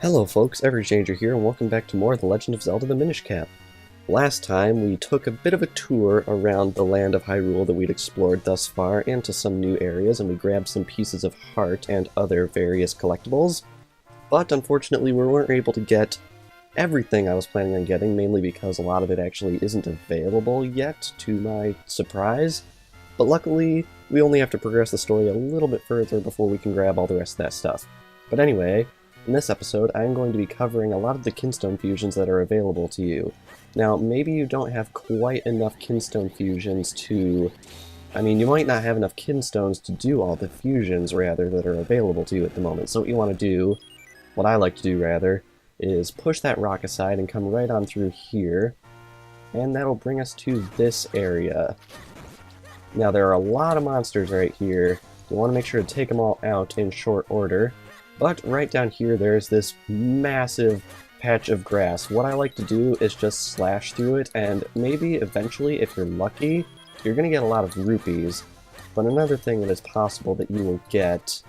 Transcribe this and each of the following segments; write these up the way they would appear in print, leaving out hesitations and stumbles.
Hello folks, Everchanger here, and welcome back to more of the Legend of Zelda the Minish Cap. Last time, we took a bit of a tour around the land of Hyrule that we'd explored thus far, and to some new areas, and we grabbed some pieces of heart and other various collectibles. But unfortunately, we weren't able to get everything I was planning on getting, mainly because a lot of it actually isn't available yet, to my surprise. But luckily, we only have to progress the story a little bit further before we can grab all the rest of that stuff. But anyway, in this episode, I'm going to be covering a lot of the Kinstone fusions that are available to you. Now, maybe you don't have quite enough Kinstone fusions to... you might not have enough Kinstones to do all the fusions, rather, that are available to you at the moment. So what you want to do, what I like to do, rather, is push that rock aside and come right on through here, and that'll bring us to this area. Now, there are a lot of monsters right here. You want to make sure to take them all out in short order. But right down here, there's this massive patch of grass. What I like to do is just slash through it, and maybe eventually, if you're lucky, you're going to get a lot of rupees. But another thing that is possible that you will get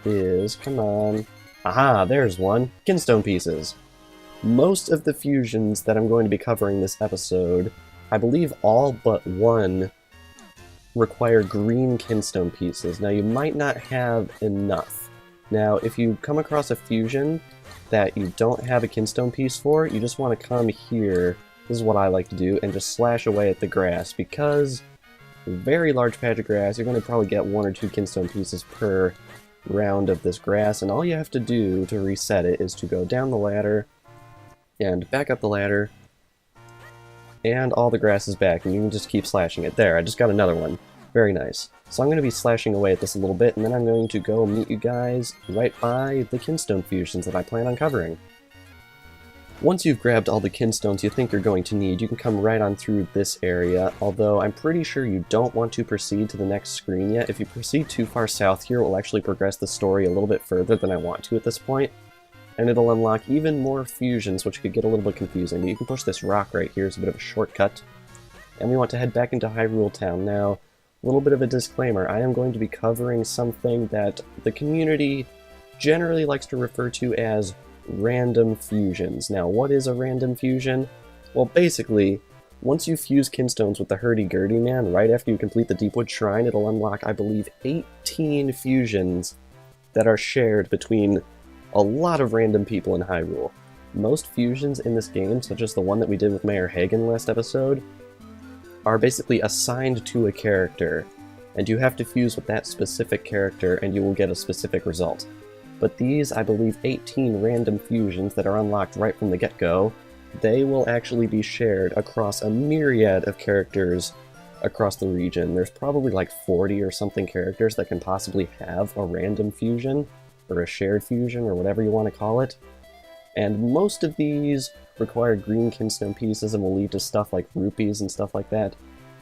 is, come on, aha, there's one, Kinstone pieces. Most of the fusions that I'm going to be covering this episode, I believe all but one, require green Kinstone pieces. Now, you might not have enough. Now, if you come across a fusion that you don't have a Kinstone piece for, you just want to come here, this is what I like to do, and just slash away at the grass, because a very large patch of grass, you're going to probably get 1 or 2 Kinstone pieces per round of this grass, and all you have to do to reset it is to go down the ladder, and back up the ladder, and all the grass is back, and you can just keep slashing it. There, I just got another one. Very nice. So I'm going to be slashing away at this a little bit, and then I'm going to go meet you guys right by the Kinstone fusions that I plan on covering. Once you've grabbed all the Kinstones you think you're going to need, you can come right on through this area, although I'm pretty sure you don't want to proceed to the next screen yet. If you proceed too far south here, it will actually progress the story a little bit further than I want to at this point, and it'll unlock even more fusions, which could get a little bit confusing, but you can push this rock right here as a bit of a shortcut. And we want to head back into Hyrule Town now. A little bit of a disclaimer, I am going to be covering something that the community generally likes to refer to as random fusions. Now, what is a random fusion? Well, basically, once you fuse Kinstones with the Hurdy-Gurdy Man, right after you complete the Deepwood Shrine, it'll unlock, I believe, 18 fusions that are shared between a lot of random people in Hyrule. Most fusions in this game, such as the one that we did with Mayor Hagen last episode, are basically assigned to a character, and you have to fuse with that specific character and you will get a specific result. But these, I believe, 18 random fusions that are unlocked right from the get-go, they will actually be shared across a myriad of characters across the region. There's probably like 40 or something characters that can possibly have a random fusion, or a shared fusion, or whatever you want to call it. And most of these require green Kinstone pieces and will lead to stuff like rupees and stuff like that.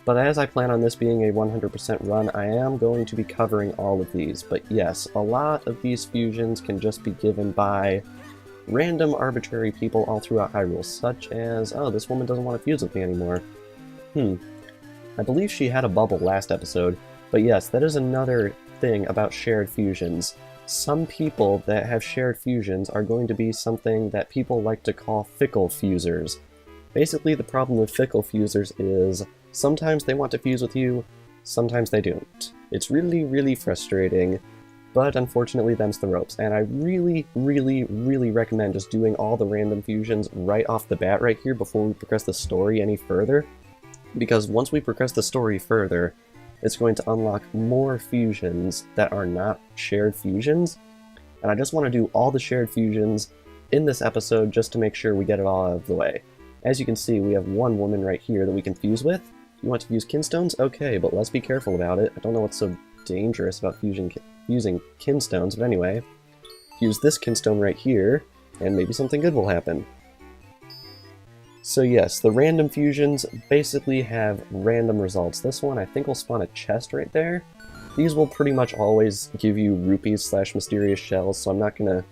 But as I plan on this being a 100% run, I am going to be covering all of these. But yes, a lot of these fusions can just be given by random arbitrary people all throughout Hyrule, such as, oh, this woman doesn't want to fuse with me anymore. I believe she had a bubble last episode, but yes, that is another thing about shared fusions. Some people that have shared fusions are going to be something that people like to call fickle fusers. Basically, the problem with fickle fusers is sometimes they want to fuse with you, sometimes they don't. It's really, really frustrating, but unfortunately them's the ropes. And I really, really, really recommend just doing all the random fusions right off the bat right here before we progress the story any further, because once we progress the story further, it's going to unlock more fusions that are not shared fusions, and I just want to do all the shared fusions in this episode just to make sure we get it all out of the way. As you can see, we have one woman right here that we can fuse with. You want to fuse Kinstones? Okay, but let's be careful about it. I don't know what's so dangerous about using Kinstones, but anyway, fuse this Kinstone right here, and maybe something good will happen. So yes, the random fusions basically have random results. This one I think will spawn a chest right there. These will pretty much always give you rupees / mysterious shells, so I'm not going to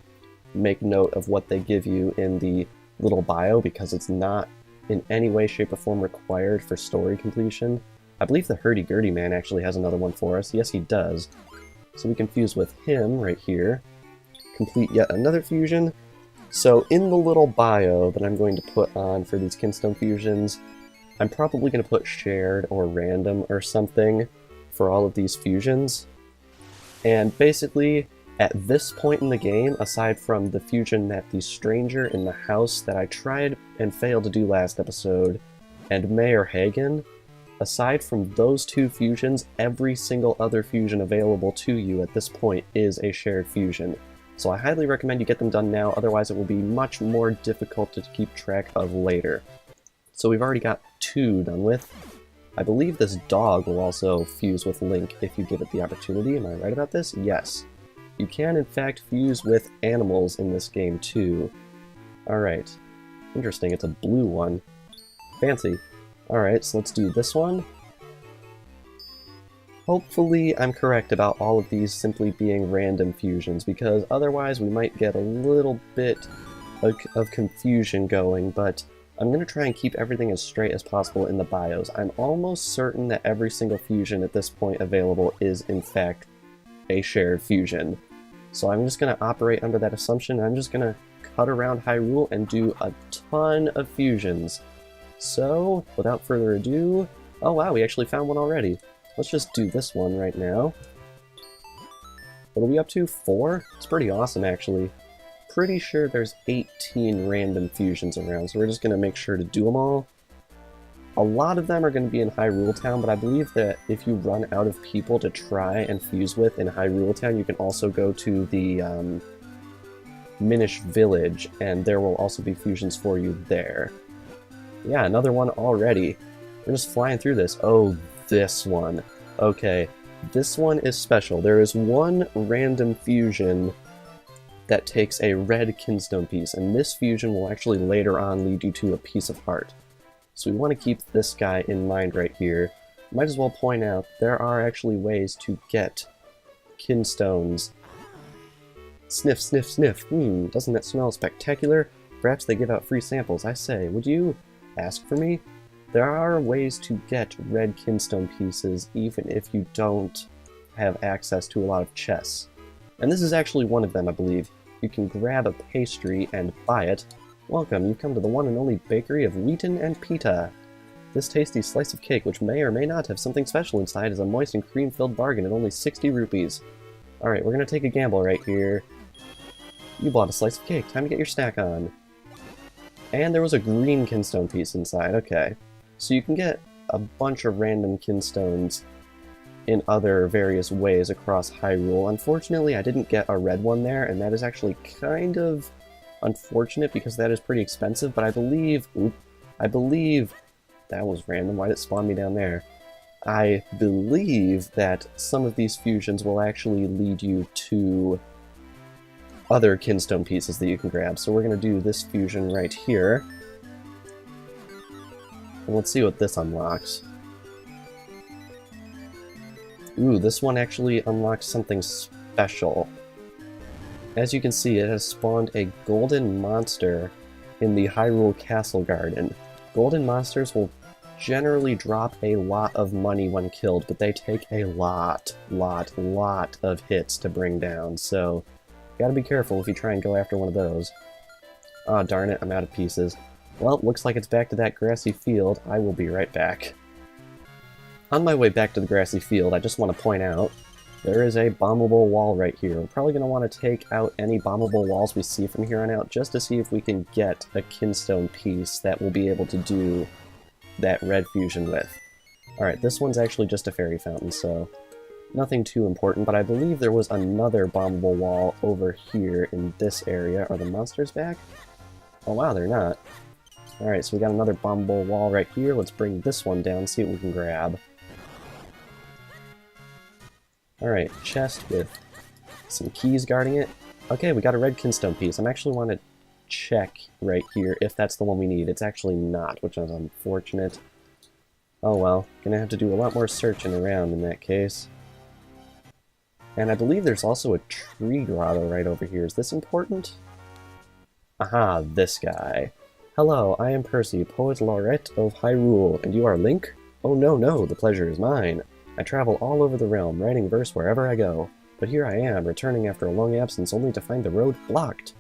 make note of what they give you in the little bio because it's not in any way, shape, or form required for story completion. I believe the Hurdy-Gurdy Man actually has another one for us. Yes, he does. So we can fuse with him right here. Complete yet another fusion. So in the little bio that I'm going to put on for these Kinstone fusions, I'm probably going to put shared or random or something for all of these fusions. And basically, at this point in the game, aside from the fusion that the stranger in the house that I tried and failed to do last episode, and Mayor Hagen, aside from those two fusions, every single other fusion available to you at this point is a shared fusion. So I highly recommend you get them done now, otherwise it will be much more difficult to keep track of later. So we've already got 2 done with. I believe this dog will also fuse with Link if you give it the opportunity. Am I right about this? Yes. You can in fact fuse with animals in this game too. Alright. Interesting, it's a blue one. Fancy. Alright, so let's do this one. Hopefully I'm correct about all of these simply being random fusions, because otherwise we might get a little bit of confusion going, but I'm going to try and keep everything as straight as possible in the bios. I'm almost certain that every single fusion at this point available is in fact a shared fusion. So I'm just going to operate under that assumption. I'm just going to cut around Hyrule and do a ton of fusions. So, without further ado... Oh wow, we actually found one already. Let's just do this one right now. What are we up to? 4? It's pretty awesome, actually. Pretty sure there's 18 random fusions around, so we're just going to make sure to do them all. A lot of them are going to be in Hyrule Town, but I believe that if you run out of people to try and fuse with in Hyrule Town, you can also go to the Minish Village, and there will also be fusions for you there. Yeah, another one already. We're just flying through this. Oh, this one. Okay, this one is special. There is one random fusion that takes a red Kinstone piece, and this fusion will actually later on lead you to a piece of heart. So we want to keep this guy in mind right here. Might as well point out, there are actually ways to get Kinstones. Sniff, sniff, sniff. Doesn't that smell spectacular? Perhaps they give out free samples. I say, would you ask for me? There are ways to get red Kinstone pieces even if you don't have access to a lot of chests. And this is actually one of them, I believe. You can grab a pastry and buy it. Welcome, you've come to the one and only bakery of Wheaton and Pita. This tasty slice of cake, which may or may not have something special inside, is a moist and cream-filled bargain at only 60 rupees. Alright, we're gonna take a gamble right here. You bought a slice of cake, time to get your snack on. And there was a green Kinstone piece inside, okay. So you can get a bunch of random Kinstones in other various ways across Hyrule. Unfortunately, I didn't get a red one there, and that is actually kind of unfortunate because that is pretty expensive, but I believe that was random. Why did it spawn me down there? I believe that some of these fusions will actually lead you to other Kinstone pieces that you can grab. So we're going to do this fusion right here. And let's see what this unlocks. Ooh, this one actually unlocks something special. As you can see, it has spawned a golden monster in the Hyrule Castle Garden. Golden monsters will generally drop a lot of money when killed, but they take a lot of hits to bring down, so gotta be careful if you try and go after one of those. Aw, darn it, I'm out of pieces. Well, looks like it's back to that grassy field. I will be right back. On my way back to the grassy field, I just want to point out there is a bombable wall right here. We're probably going to want to take out any bombable walls we see from here on out just to see if we can get a Kinstone piece that we'll be able to do that red fusion with. Alright, this one's actually just a fairy fountain, so nothing too important, but I believe there was another bombable wall over here in this area. Are the monsters back? Oh wow, they're not. Alright, so we got another bombable wall right here. Let's bring this one down, see what we can grab. Alright, chest with some keys guarding it. Okay, we got a red Kinstone piece. I'm actually want to check right here if that's the one we need. It's actually not, which is unfortunate. Oh well, gonna have to do a lot more searching around in that case. And I believe there's also a tree grotto right over here. Is this important? Aha, this guy. Hello, I am Percy, Poet Laureate of Hyrule, and you are Link? Oh no, the pleasure is mine. I travel all over the realm, writing verse wherever I go. But here I am, returning after a long absence only to find the road blocked.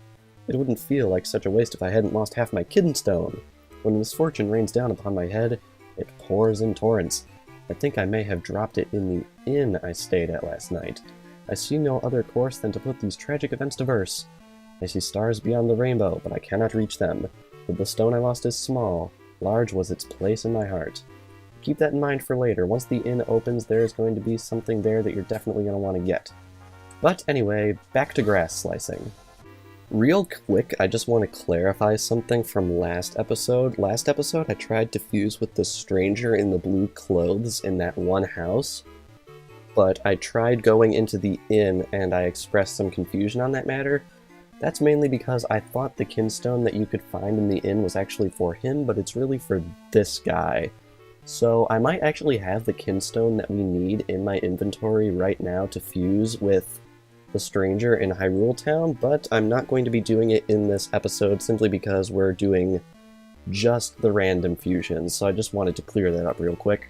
It wouldn't feel like such a waste if I hadn't lost half my Kinstone. When misfortune rains down upon my head, it pours in torrents. I think I may have dropped it in the inn I stayed at last night. I see no other course than to put these tragic events to verse. I see stars beyond the rainbow, but I cannot reach them. The stone I lost is small. Large was its place in my heart. Keep that in mind for later. Once the inn opens, there's going to be something there that you're definitely going to want to get. But anyway, back to grass slicing. Real quick, I just want to clarify something from last episode. Last episode, I tried to fuse with the stranger in the blue clothes in that one house, but I tried going into the inn and I expressed some confusion on that matter. That's mainly because I thought the Kinstone that you could find in the inn was actually for him, but it's really for this guy. So I might actually have the Kinstone that we need in my inventory right now to fuse with the stranger in Hyrule Town, but I'm not going to be doing it in this episode simply because we're doing just the random fusions, so I just wanted to clear that up real quick.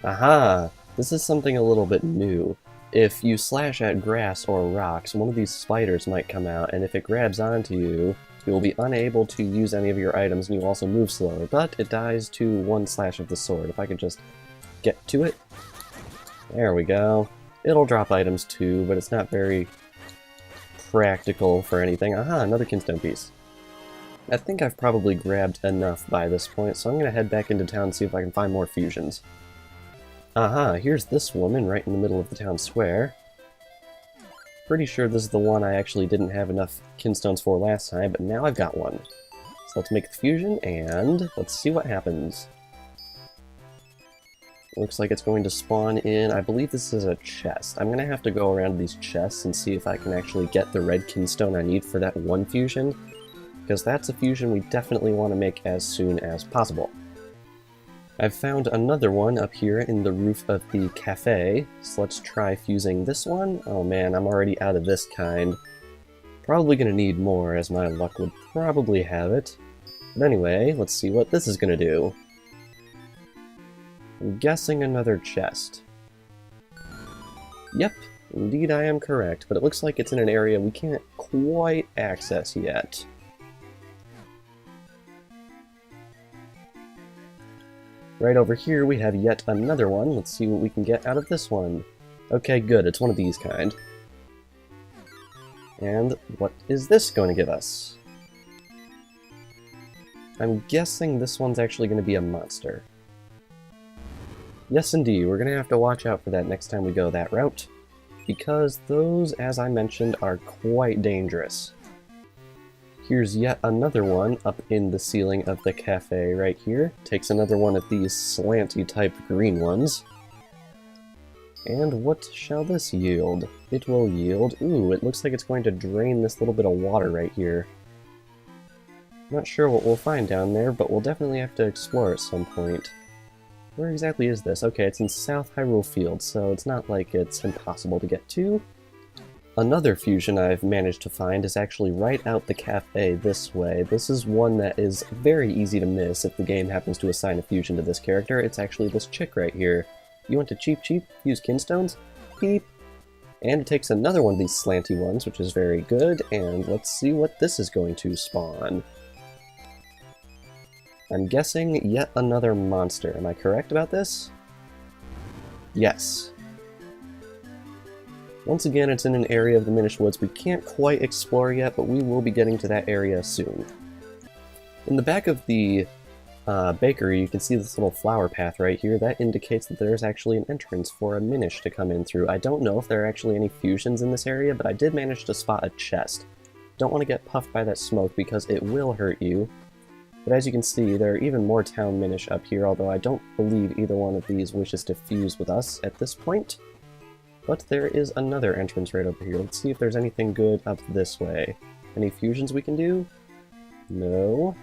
Aha! This is something a little bit new. If you slash at grass or rocks, one of these spiders might come out, and if it grabs onto you, you will be unable to use any of your items, and you also move slower, but it dies to one slash of the sword. If I could just get to it. There we go. It'll drop items too, but it's not very practical for anything. Aha, another Kinstone piece. I think I've probably grabbed enough by this point, so I'm going to head back into town and see if I can find more fusions. Aha, here's this woman right in the middle of the town square. Pretty sure this is the one I actually didn't have enough Kinstones for last time, but now I've got one. So let's make the fusion, and let's see what happens. Looks like it's going to spawn in, I believe this is a chest. I'm going to have to go around these chests and see if I can actually get the red Kinstone I need for that one fusion, because that's a fusion we definitely want to make as soon as possible. I've found another one up here in the roof of the cafe, so let's try fusing this one. Oh man, I'm already out of this kind. Probably going to need more, as my luck would probably have it. But anyway, let's see what this is going to do. I'm guessing another chest. Yep, indeed I am correct, but it looks like it's in an area we can't quite access yet. Right over here we have yet another one. Let's see what we can get out of this one. Okay, good, it's one of these kind. And what is this going to give us? I'm guessing this one's actually going to be a monster. Yes, indeed, we're going to have to watch out for that next time we go that route, because those, as I mentioned, are quite dangerous. Here's yet another one up in the ceiling of the cafe right here. Takes another one of these slanty type green ones. And what shall this yield? It will yield... Ooh, it looks like it's going to drain this little bit of water right here. Not sure what we'll find down there, but we'll definitely have to explore at some point. Where exactly is this? Okay, it's in South Hyrule Field, so it's not like it's impossible to get to. Another fusion I've managed to find is actually right out the cafe this way. This is one that is very easy to miss if the game happens to assign a fusion to this character. It's actually this chick right here. You want to cheap use Kinstones? Beep. And it takes another one of these slanty ones, which is very good, and let's see what this is going to spawn. I'm guessing yet another monster. Am I correct about this? Yes. Once again, it's in an area of the Minish Woods we can't quite explore yet, but we will be getting to that area soon. In the back of the bakery, you can see this little flower path right here. That indicates that there's actually an entrance for a Minish to come in through. I don't know if there are actually any fusions in this area, but I did manage to spot a chest. Don't want to get puffed by that smoke because it will hurt you. But as you can see, there are even more town Minish up here, although I don't believe either one of these wishes to fuse with us at this point. But there is another entrance right over here. Let's see if there's anything good up this way. Any fusions we can do? No.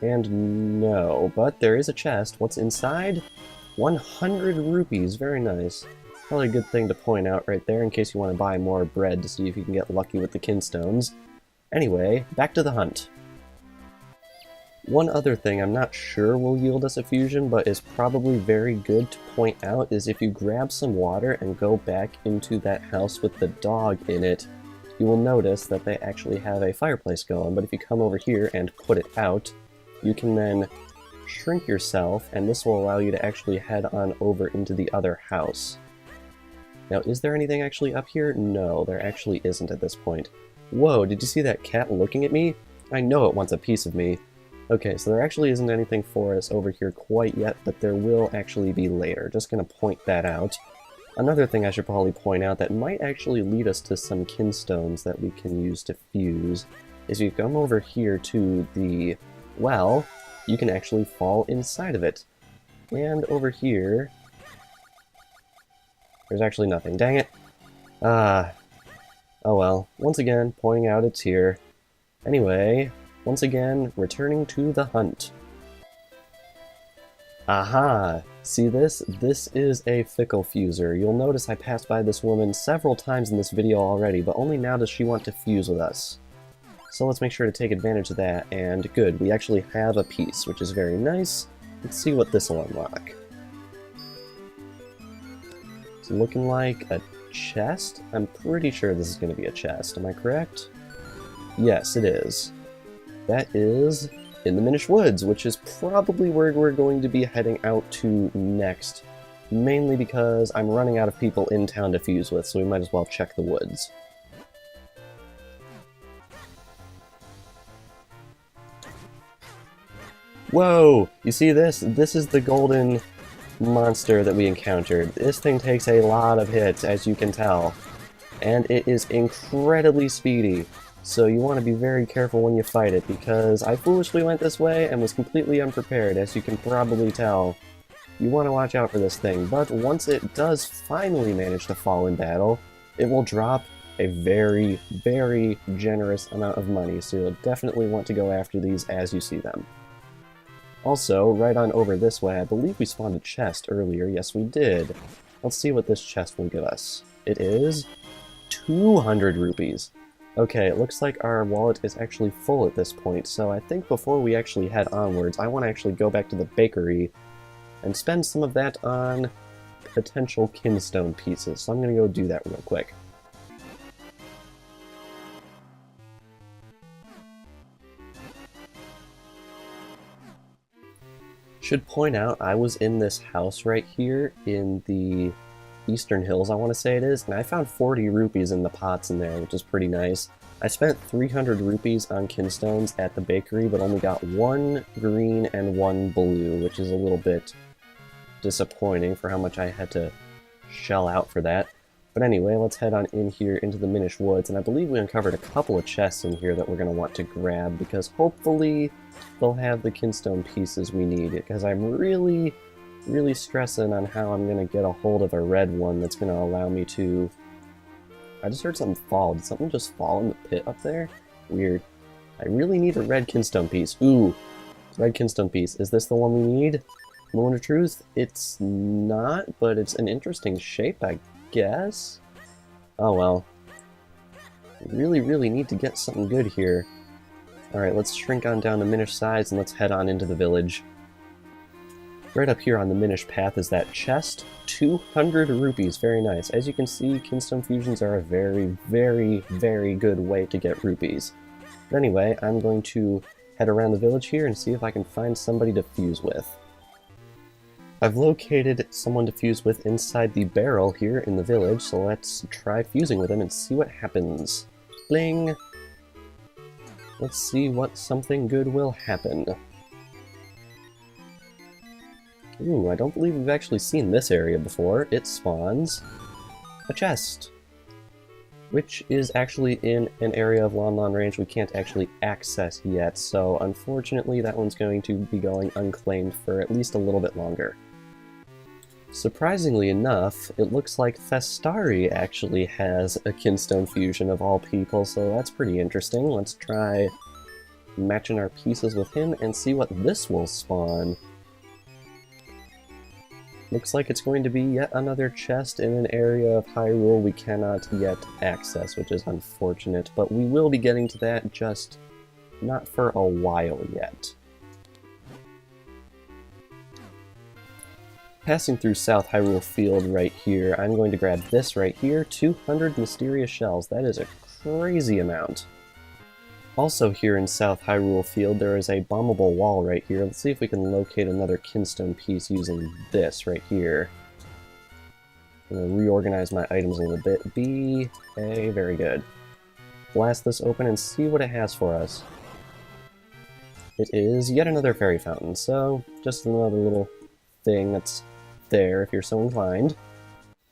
And no. But there is a chest. What's inside? 100 rupees. Very nice. Probably a good thing to point out right there in case you want to buy more bread to see if you can get lucky with the Kinstones. Anyway, back to the hunt. One other thing I'm not sure will yield us a fusion, but is probably very good to point out, is if you grab some water and go back into that house with the dog in it, you will notice that they actually have a fireplace going. But if you come over here and put it out, you can then shrink yourself, and this will allow you to actually head on over into the other house. Now, is there anything actually up here? No, there actually isn't at this point. Whoa, did you see that cat looking at me? I know it wants a piece of me. Okay, so there actually isn't anything for us over here quite yet, but there will actually be later. Just gonna point that out. Another thing I should probably point out that might actually lead us to some Kinstones that we can use to fuse is you come over here to the well, you can actually fall inside of it. And over here, there's actually nothing. Dang it. Oh well. Once again, pointing out it's here. Anyway, once again, returning to the hunt. Aha! See this? This is a fickle fuser. You'll notice I passed by this woman several times in this video already, but only now does she want to fuse with us. So let's make sure to take advantage of that, and good, we actually have a piece, which is very nice. Let's see what this will unlock. It's looking like a chest? I'm pretty sure this is going to be a chest, am I correct? Yes, it is. That is in the Minish Woods, which is probably where we're going to be heading out to next. Mainly because I'm running out of people in town to fuse with, so we might as well check the woods. Whoa! You see this? This is the golden monster that we encountered. This thing takes a lot of hits, as you can tell. And it is incredibly speedy. So you want to be very careful when you fight it, because I foolishly went this way and was completely unprepared, as you can probably tell. You want to watch out for this thing, but once it does finally manage to fall in battle, it will drop a very, very generous amount of money, so you'll definitely want to go after these as you see them. Also, right on over this way, I believe we spawned a chest earlier. Yes, we did. Let's see what this chest will give us. It is 200 rupees. Okay, it looks like our wallet is actually full at this point, so I think before we actually head onwards, I want to actually go back to the bakery and spend some of that on potential Kinstone pieces. So I'm going to go do that real quick. Should point out, I was in this house right here in the Eastern Hills, I want to say it is, and I found 40 rupees in the pots in there, which is pretty nice. I spent 300 rupees on Kinstones at the bakery, but only got 1 green and 1 blue, which is a little bit disappointing for how much I had to shell out for that. But anyway, let's head on in here into the Minish Woods, and I believe we uncovered a couple of chests in here that we're going to want to grab, because hopefully they'll have the Kinstone pieces we need, because I'm really stressing on how I'm going to get a hold of a red one that's going to allow me to... I just heard something fall. Did something just fall in the pit up there? Weird. I really need a red Kinstone piece. Ooh, red Kinstone piece. Is this the one we need? Moment of truth? It's not, but it's an interesting shape, I guess. Oh well. Really need to get something good here. Alright, let's shrink on down to Minish sides and let's head on into the village. Right up here on the Minish path is that chest. 200 rupees. Very nice. As you can see, Kinstone fusions are a very good way to get rupees. But anyway, I'm going to head around the village here and see if I can find somebody to fuse with. I've located someone to fuse with inside the barrel here in the village, so let's try fusing with him and see what happens. Bling! Let's see what something good will happen. Ooh, I don't believe we've actually seen this area before. It spawns a chest, which is actually in an area of long range we can't actually access yet, so unfortunately that one's going to be going unclaimed for at least a little bit longer. Surprisingly enough, it looks like Festari actually has a Kinstone fusion of all people, so that's pretty interesting. Let's try matching our pieces with him and see what this will spawn. Looks like it's going to be yet another chest in an area of Hyrule we cannot yet access, which is unfortunate, but we will be getting to that, just not for a while yet. passing through South Hyrule Field right here, I'm going to grab this right here, 200 mysterious shells. That is a crazy amount. Also here in South Hyrule Field, there is a bombable wall right here. Let's see if we can locate another Kinstone piece using this right here. I'm going to reorganize my items a little bit. B, A, very good. Blast this open and see what it has for us. It is yet another fairy fountain, so just another little thing that's there if you're so inclined.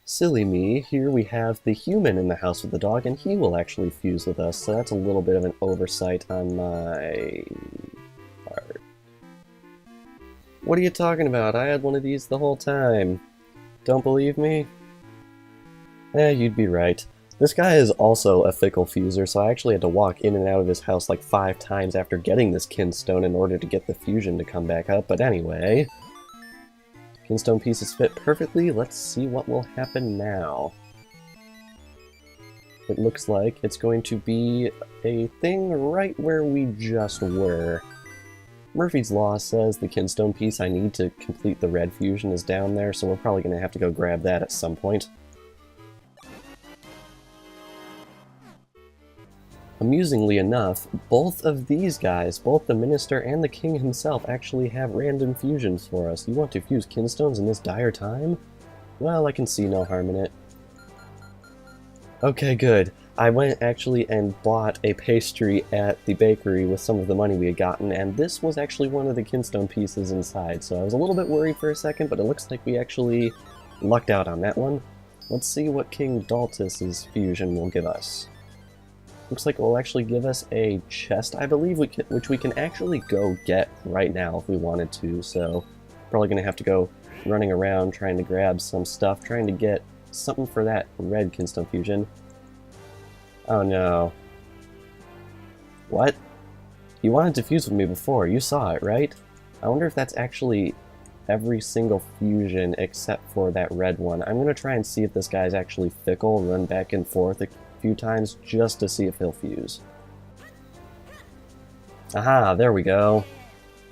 Silly me, here we have the human in the house with the dog, and he will actually fuse with us, so that's a little bit of an oversight on my part. What are you talking about? I had one of these the whole time. Don't believe me? You'd be right. This guy is also a fickle fuser, so I actually had to walk in and out of his house like 5 times after getting this Kinstone in order to get the fusion to come back up, but anyway. Kinstone pieces fit perfectly. Let's see what will happen now. It looks like it's going to be a thing right where we just were. Murphy's Law says the Kinstone piece I need to complete the red fusion is down there, so we're probably going to have to go grab that at some point. Amusingly enough, both of these guys, both the Minister and the King himself, actually have random fusions for us. You want to fuse Kinstones in this dire time? Well, I can see no harm in it. Okay, good. I went actually and bought a pastry at the bakery with some of the money we had gotten, and this was actually one of the Kinstone pieces inside, so I was a little bit worried for a second, but it looks like we actually lucked out on that one. Let's see what King Daltus's fusion will give us. Looks like it will actually give us a chest, I believe, which we can actually go get right now if we wanted to, so probably going to have to go running around trying to grab some stuff, trying to get something for that red Kinstone fusion. Oh no. What? You wanted to fuse with me before, you saw it, right? I wonder if that's actually every single fusion except for that red one. I'm going to try and see if this guy's actually fickle, run back and forth a few times just to see if he'll fuse. Aha, there we go.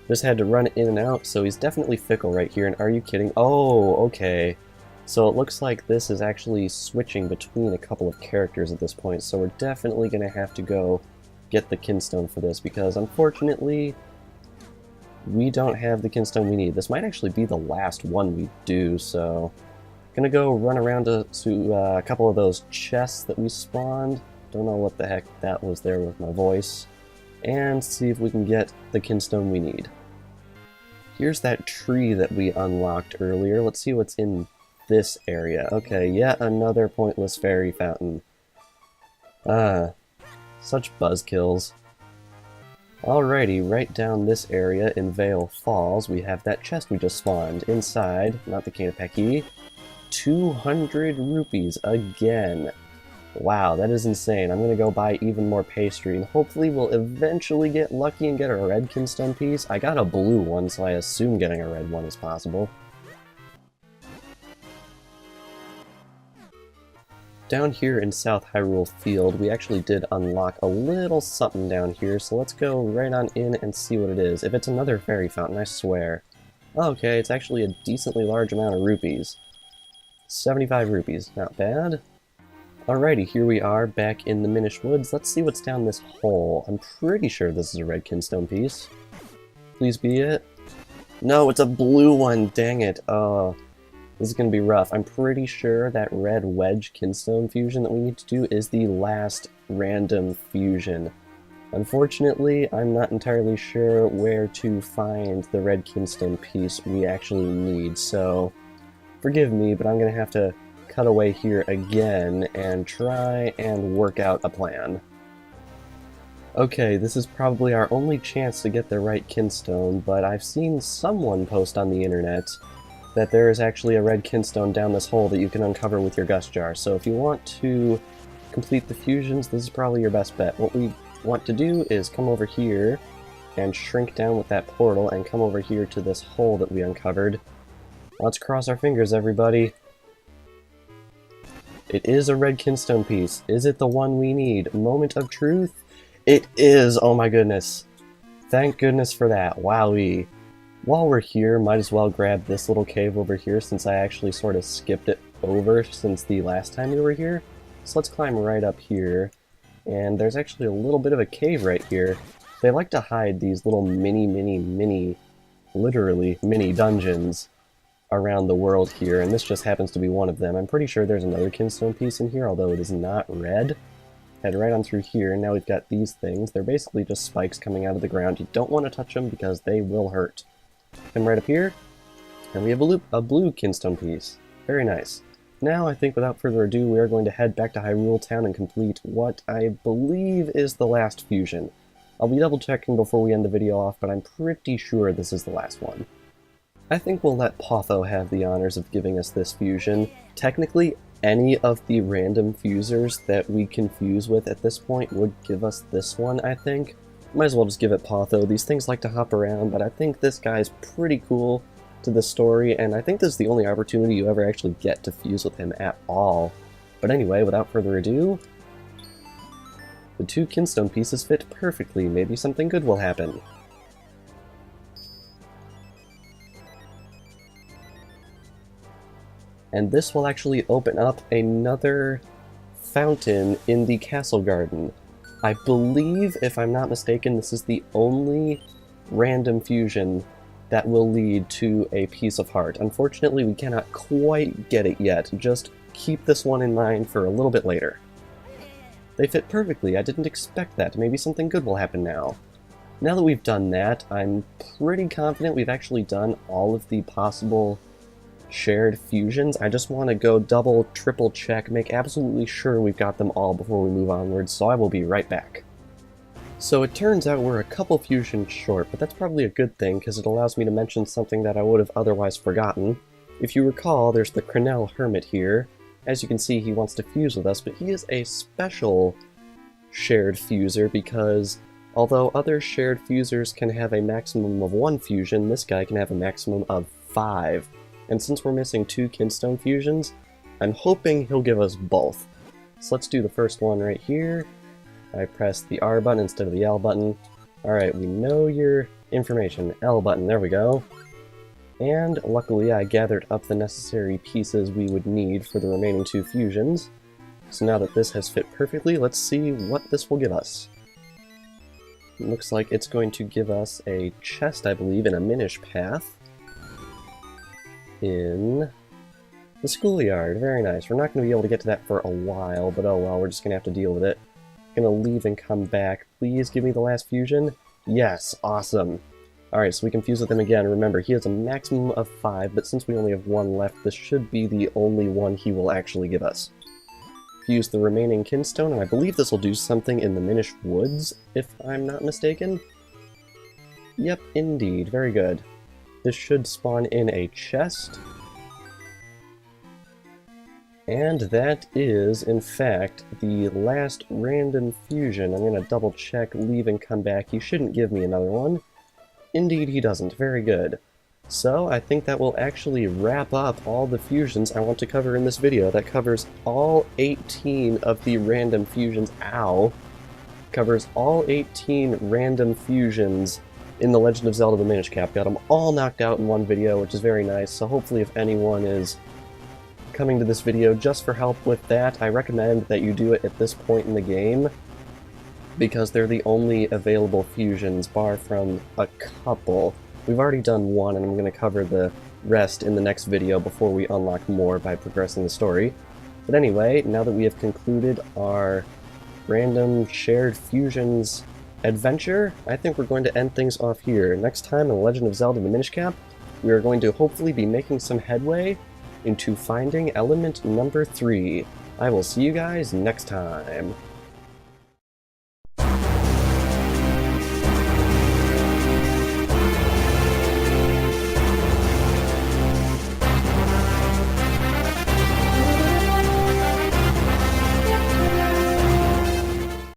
Just had to run in and out, so he's definitely fickle right here, and are you kidding? Oh, okay. So it looks like this is actually switching between a couple of characters at this point, so we're definitely going to have to go get the Kinstone for this, because unfortunately, we don't have the Kinstone we need. This might actually be the last one we do, so gonna go run around to a couple of those chests that we spawned. Don't know what the heck that was there with my voice. And see if we can get the Kinstone we need. Here's that tree that we unlocked earlier. Let's see what's in this area. Okay, yet another pointless fairy fountain. Such buzzkills. Alrighty, right down this area in Vale Falls, we have that chest we just spawned. Inside, not the Kanapeki, 200 rupees again. Wow, that is insane. I'm gonna go buy even more pastry, and hopefully we'll eventually get lucky and get a red Kinstone piece. I got a blue one, so I assume getting a red one is possible. Down here in South Hyrule Field, we actually did unlock a little something down here, so let's go right on in and see what it is. If it's another fairy fountain, I swear. Okay, it's actually a decently large amount of rupees. 75 rupees, not bad. Alrighty, here we are back in the Minish Woods. Let's see what's down this hole. I'm pretty sure this is a red Kinstone piece. Please be it. No, it's a blue one, dang it. Oh, this is going to be rough. I'm pretty sure that red wedge Kinstone fusion that we need to do is the last random fusion. Unfortunately, I'm not entirely sure where to find the red Kinstone piece we actually need, so forgive me, but I'm going to have to cut away here again and try and work out a plan. Okay, this is probably our only chance to get the right Kinstone, but I've seen someone post on the internet that there is actually a red Kinstone down this hole that you can uncover with your Gust Jar, so if you want to complete the fusions, this is probably your best bet. What we want to do is come over here and shrink down with that portal and come over here to this hole that we uncovered. Let's cross our fingers, everybody. It is a red Kinstone piece. Is it the one we need? Moment of truth? It is! Oh my goodness. Thank goodness for that. Wowee. While we're here, might as well grab this little cave over here since I actually sort of skipped it over since the last time we were here. So let's climb right up here, and there's actually a little bit of a cave right here. They like to hide these little literally mini dungeons around the world here, and this just happens to be one of them. I'm pretty sure there's another Kinstone piece in here, although it is not red. Head right on through here, and now we've got these things. They're basically just spikes coming out of the ground. You don't want to touch them because they will hurt. Come right up here, and we have a blue Kinstone piece. Very nice. Now, I think without further ado, we are going to head back to Hyrule Town and complete what I believe is the last fusion. I'll be double checking before we end the video off, but I'm pretty sure this is the last one. I think we'll let Potho have the honors of giving us this fusion. Technically, any of the random fusers that we can fuse with at this point would give us this one, I think. Might as well just give it Potho. These things like to hop around, but I think this guy's pretty cool to the story, and I think this is the only opportunity you ever actually get to fuse with him at all. But anyway, without further ado, the two Kinstone pieces fit perfectly. Maybe something good will happen. And this will actually open up another fountain in the castle garden. I believe, if I'm not mistaken, this is the only random fusion that will lead to a piece of heart. Unfortunately, we cannot quite get it yet. Just keep this one in mind for a little bit later. They fit perfectly. I didn't expect that. Maybe something good will happen now. Now that we've done that, I'm pretty confident we've actually done all of the possible shared fusions. I just want to go double, triple check, make absolutely sure we've got them all before we move onwards, so I will be right back. So it turns out we're a couple fusions short, but that's probably a good thing because it allows me to mention something that I would have otherwise forgotten. If you recall, there's the Crenel Hermit here. As you can see, he wants to fuse with us, but he is a special shared fuser because although other shared fusers can have a maximum of 1 fusion, this guy can have a maximum of 5. And since we're missing 2 Kinstone fusions, I'm hoping he'll give us both. So let's do the first one right here. I pressed the R button instead of the L button. Alright, we know your information. L button, there we go. And luckily I gathered up the necessary pieces we would need for the remaining 2 fusions. So now that this has fit perfectly, let's see what this will give us. It looks like it's going to give us a chest, I believe, and a Minish path in the schoolyard. Very nice. We're not going to be able to get to that for a while, but oh well, we're just going to have to deal with it. Gonna leave and come back. Please give me the last fusion. Yes, awesome. Alright, so we can fuse with him again. Remember, he has a maximum of 5, but since we only have 1 left, this should be the only one he will actually give us. Fuse the remaining Kinstone, and I believe this will do something in the Minish Woods, if I'm not mistaken. Yep, indeed. Very good. This should spawn in a chest. And that is, in fact, the last random fusion. I'm going to double check, leave, and come back. He shouldn't give me another one. Indeed he doesn't. Very good. So, I think that will actually wrap up all the fusions I want to cover in this video. That covers all 18 of the random fusions. Ow! Covers all 18 random fusions in the Legend of Zelda the Minish Cap. Got them all knocked out in one video, which is very nice. So hopefully if anyone is coming to this video just for help with that, I recommend that you do it at this point in the game, because they're the only available fusions, bar from a couple. We've already done one, and I'm going to cover the rest in the next video before we unlock more by progressing the story. But anyway, now that we have concluded our random shared fusions adventure, I think we're going to end things off here. Next time in Legend of Zelda the Minish Cap, we are going to hopefully be making some headway into finding element number 3. I will see you guys next time.